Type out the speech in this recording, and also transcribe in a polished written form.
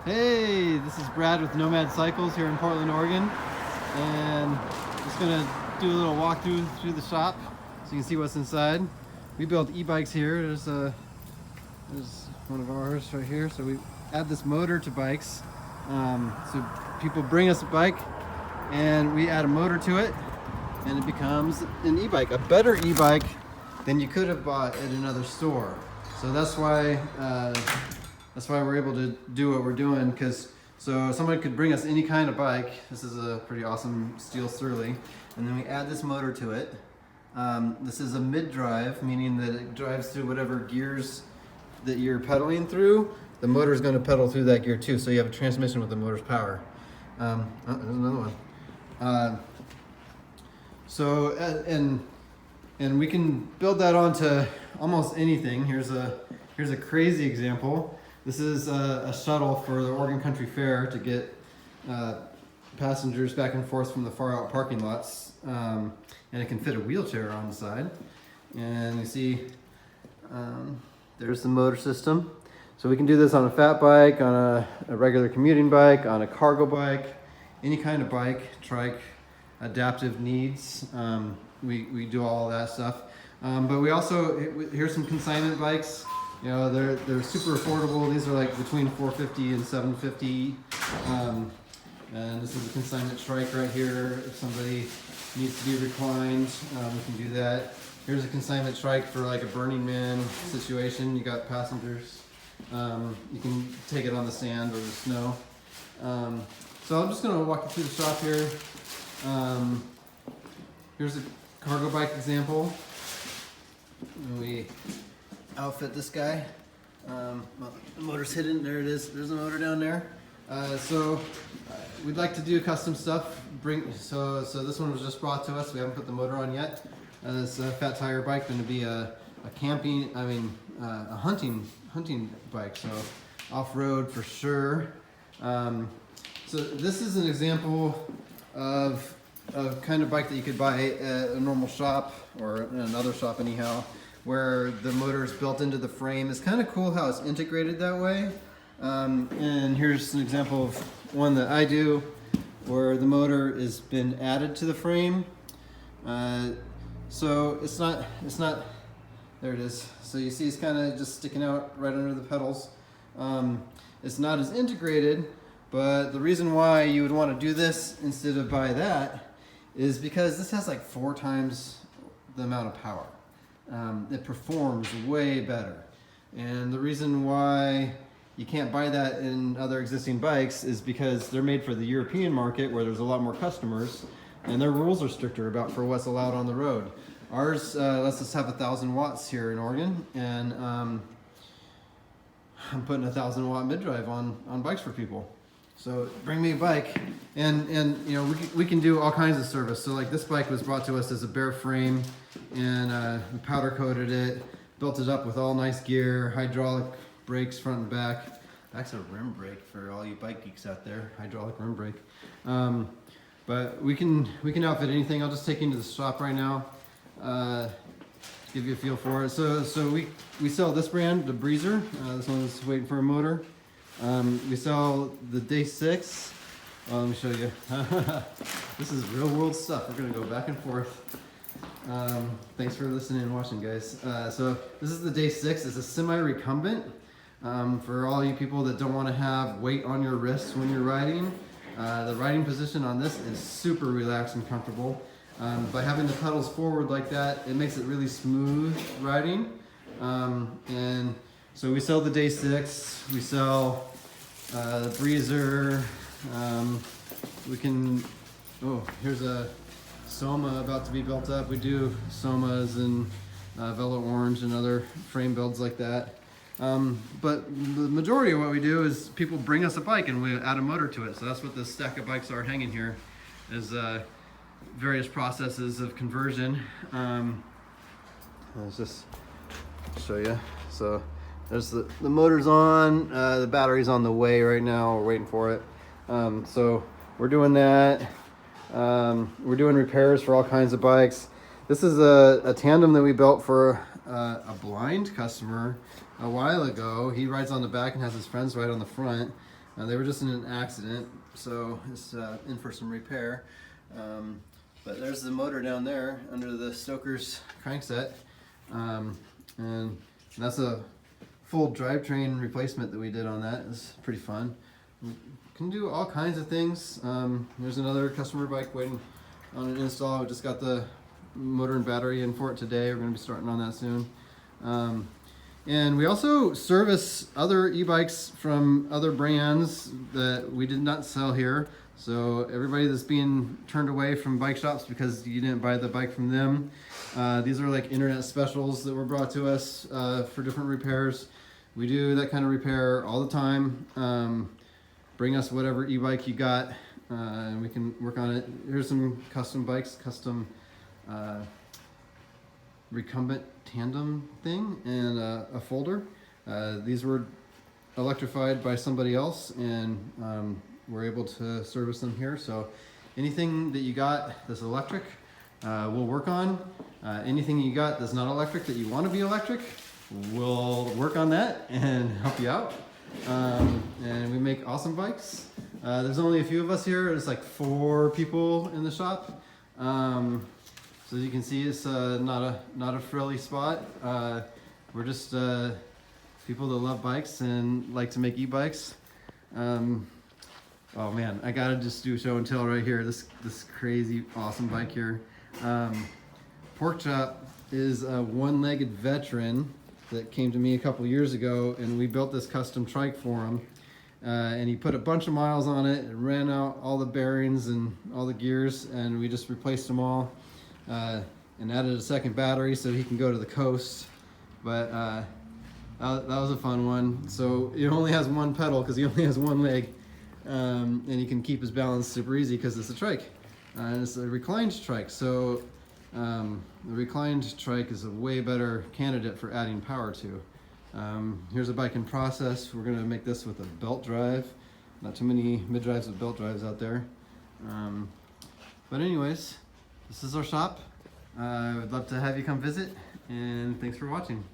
Hey, this is Brad with Nomad Cycles here in Portland, Oregon, and just gonna do a little walkthrough through the shop so you can see what's inside. We build e-bikes here. There's one of ours right here. So we add this motor to bikes. So people bring us a bike, and we add a motor to it, and it becomes an e-bike, a better e-bike than you could have bought at another store. So that's why we're able to do what we're doing, because so someone could bring us any kind of bike. This is a pretty awesome steel Stirling, and then we add this motor to it. This is a mid-drive, meaning that it drives through whatever gears that you're pedaling through. The motor is going to pedal through that gear too, so you have a transmission with the motor's power. Oh, there's another one. And we can build that onto almost anything. Here's a crazy example. This is a shuttle for the Oregon Country Fair to get passengers back and forth from the far out parking lots. And it can fit a wheelchair on the side. And you see, there's the motor system. So we can do this on a fat bike, on a regular commuting bike, on a cargo bike, any kind of bike, trike, adaptive needs. We do all that stuff. But we also, here's some consignment bikes. You know, they're super affordable. These are like between $450 and $750. And this is a consignment trike right here. If somebody needs to be reclined, we can do that. Here's a consignment trike for like a Burning Man situation. You got passengers. You can take it on the sand or the snow. So I'm just gonna walk you through the shop here. Here's a cargo bike example. And we outfit this guy. Well, the motor's hidden. There it is. There's a motor down there. We'd like to do custom stuff. So this one was just brought to us. We haven't put the motor on yet. This fat tire bike going to be a hunting bike. So off-road for sure. So this is an example of kind of bike that you could buy at a normal shop or another shop anyhow, where the motor is built into the frame. It's kind of cool how it's integrated that way. And here's an example of one that I do where the motor has been added to the frame. So it's not, there it is. So you see it's kind of just sticking out right under the pedals. It's not as integrated, but the reason why you would want to do this instead of buy that is because this has like 4 times the amount of power. It performs way better. And the reason why you can't buy that in other existing bikes is because they're made for the European market, where there's a lot more customers and their rules are stricter about for what's allowed on the road. Ours lets us have 1,000 watts here in Oregon, and I'm putting a 1,000 watt mid-drive on bikes for people. So bring me a bike, and you know, we can do all kinds of service. So like this bike was brought to us as a bare frame, and we powder coated it, built it up with all nice gear, hydraulic brakes front and back. That's a rim brake for all you bike geeks out there, hydraulic rim brake. But we can outfit anything. I'll just take you into the shop right now, give you a feel for it. So we sell this brand, the Breezer. This one is waiting for a motor. We sell the Day 6. Let me show you. This is real world stuff. We're gonna go back and forth. Thanks for listening and watching, guys. So this is the Day 6. It's a semi-recumbent. For all you people that don't want to have weight on your wrists when you're riding, the riding position on this is super relaxed and comfortable. By having the pedals forward like that, it makes it really smooth riding. And so we sell the Day 6, we sell the Breezer, here's a Soma about to be built up. We do Somas and Velo Orange and other frame builds like that. But the majority of what we do is people bring us a bike and we add a motor to it. So that's what this stack of bikes are hanging here, is various processes of conversion. Let's just show you. So there's the motor's on, the battery's on the way right now. We're waiting for it. So we're doing that. We're doing repairs for all kinds of bikes. This is a tandem that we built for a blind customer a while ago. He rides on the back and has his friends ride on the front. They were just in an accident, so it's in for some repair. But there's the motor down there under the Stoker's crankset, and that's a full drivetrain replacement that we did on that. It's pretty fun. We can do all kinds of things. There's another customer bike waiting on an install. We just got the motor and battery in for it today. We're going to be starting on that soon. And we also service other e-bikes from other brands that we did not sell here. So everybody that's being turned away from bike shops because you didn't buy the bike from them, these are like internet specials that were brought to us for different repairs. We do that kind of repair all the time. Bring us whatever e-bike you got, and we can work on it. Here's some custom bikes, custom recumbent tandem thing, and a folder. These were electrified by somebody else, and we're able to service them here. So anything that you got that's electric, we'll work on. Anything you got that's not electric that you want to be electric, we'll work on that and help you out. And we make awesome bikes. There's only a few of us here. There's like 4 people in the shop. So as you can see, it's not a frilly spot. We're just people that love bikes and like to make e-bikes. Oh man, I gotta just do show and tell right here. This crazy awesome bike here. Pork Chop is a one-legged veteran that came to me a couple years ago, and we built this custom trike for him. And he put a bunch of miles on it, and ran out all the bearings and all the gears, and we just replaced them all. And added a second battery so he can go to the coast. But that was a fun one. So he only has one pedal because he only has one leg, and he can keep his balance super easy because it's a trike. And it's a reclined trike. So the reclined trike is a way better candidate for adding power to. Here's a bike in process. We're going to make this with a belt drive. Not too many mid-drives with belt drives out there. But anyways, this is our shop. I would love to have you come visit, and thanks for watching.